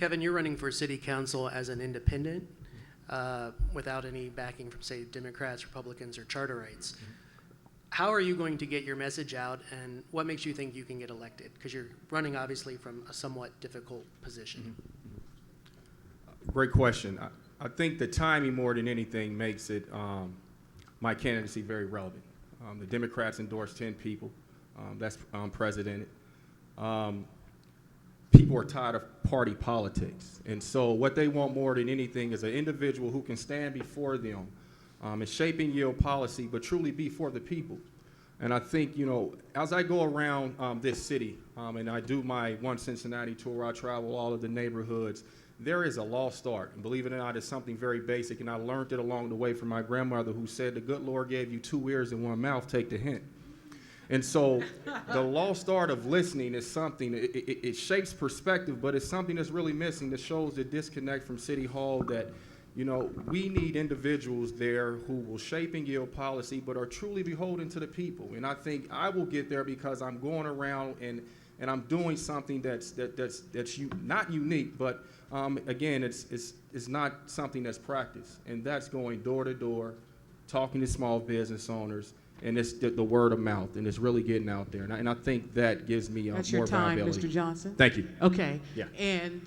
Kevin, you're running for city council as an independent without any backing from, say, Democrats, Republicans, or charterites. How are you going to get your message out, and what makes you think you can get elected? Because you're running, obviously, from a somewhat difficult position. Great question. I think the timing more than anything makes it my candidacy very relevant. The Democrats endorsed 10 people. That's unprecedented. People are tired of party politics. And so what they want more than anything is an individual who can stand before them and shaping yield policy, but truly be for the people. And I think, you know, as I go around this city and I do my One Cincinnati tour, I travel all of the neighborhoods, there is a lost art. And believe it or not, it's something very basic. And I learned it along the way from my grandmother, who said, the good Lord gave you 2 ears and 1 mouth, take the hint. And so the lost art of listening is something, it shapes perspective, but it's something that's really missing, that shows the disconnect from City Hall, that, you know, we need individuals there who will shape and yield policy, but are truly beholden to the people. And I think I will get there because I'm going around and I'm doing something that's not unique, but again, it's not something that's practiced. And that's going door to door, talking to small business owners, and it's the word of mouth, and it's really getting out there. And I think that gives me That's more your time, viability. Mr. Johnson. Thank you. Okay. Yeah. And,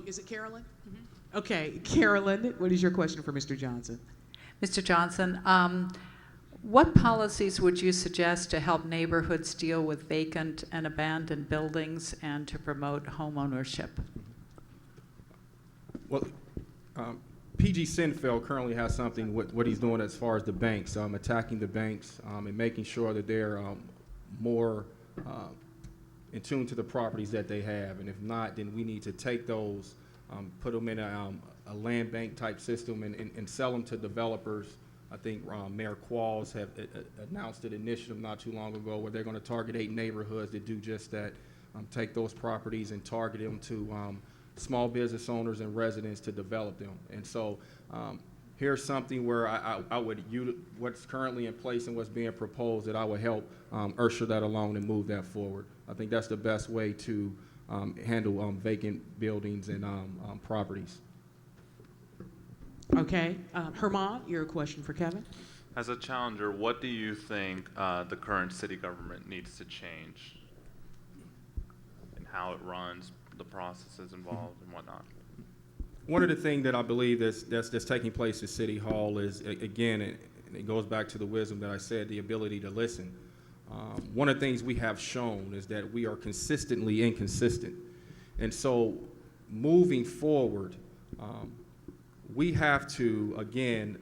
is it Carolyn? Mm-hmm. Okay, Carolyn, what is your question for Mr. Johnson? Mr. Johnson, what policies would you suggest to help neighborhoods deal with vacant and abandoned buildings and to promote home ownership? Well, PG Sinfeld currently has something with what he's doing as far as the banks, attacking the banks and making sure that they're more in tune to the properties that they have. And if not, then we need to take those, put them in a land bank type system and sell them to developers. I think Mayor Qualls have announced an initiative not too long ago where they're going to target 8 neighborhoods that do just that, take those properties and target them to small business owners and residents to develop them. And so here's something where I would use what's currently in place and what's being proposed, that I would help usher that along and move that forward. I think that's the best way to handle vacant buildings and properties. Okay, Herman, your question for Kevin. As a challenger, what do you think the current city government needs to change in how it runs, the processes involved, and whatnot? One of the things that I believe that's taking place at City Hall is, again, and it goes back to the wisdom that I said, the ability to listen. One of the things we have shown is that we are consistently inconsistent. And so moving forward, we have to, again,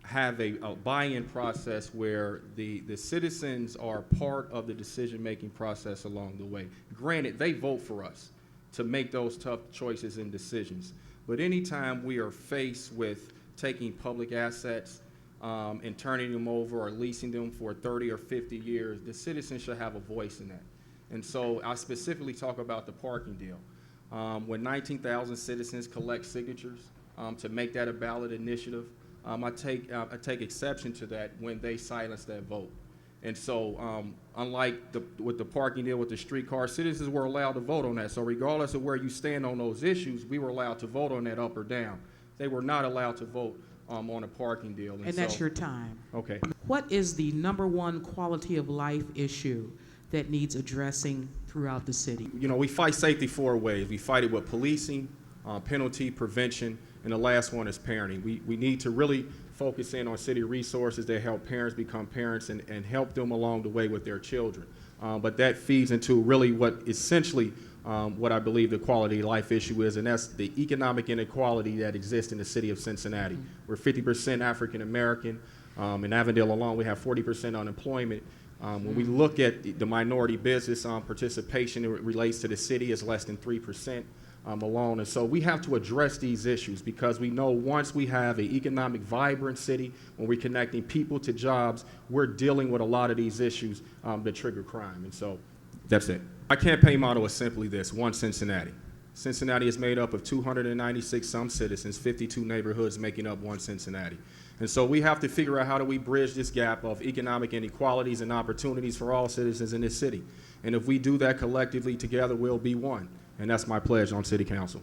have a buy-in process where the citizens are part of the decision-making process along the way. Granted, they vote for us to make those tough choices and decisions. But anytime we are faced with taking public assets and turning them over or leasing them for 30 or 50 years, the citizens should have a voice in that. And so I specifically talk about the parking deal. When 19,000 citizens collect signatures to make that a ballot initiative, I take exception to that when they silence that vote. And so unlike with the parking deal with the streetcar, citizens were allowed to vote on that. So regardless of where you stand on those issues, we were allowed to vote on that up or down. They were not allowed to vote on a parking deal. And that's your time. Okay. What is the #1 quality of life issue that needs addressing throughout the city? You know, we fight safety 4 ways. We fight it with policing, penalty, prevention, and the last one is parenting. We need to really focus in on city resources that help parents become parents and help them along the way with their children. But that feeds into really what essentially what I believe the quality of life issue is, and that's the economic inequality that exists in the city of Cincinnati. We're 50% African American. In Avondale alone, we have 40% unemployment. When we look at the minority business participation, it relates to the city is less than 3%. Alone. And so we have to address these issues because we know once we have an economic vibrant city, when we're connecting people to jobs, we're dealing with a lot of these issues that trigger crime. And so that's it. My campaign motto is simply this: One Cincinnati. Cincinnati is made up of 296 some citizens, 52 neighborhoods making up one Cincinnati. And so we have to figure out how do we bridge this gap of economic inequalities and opportunities for all citizens in this city. And if we do that collectively together, we'll be one. And that's my pledge on city council.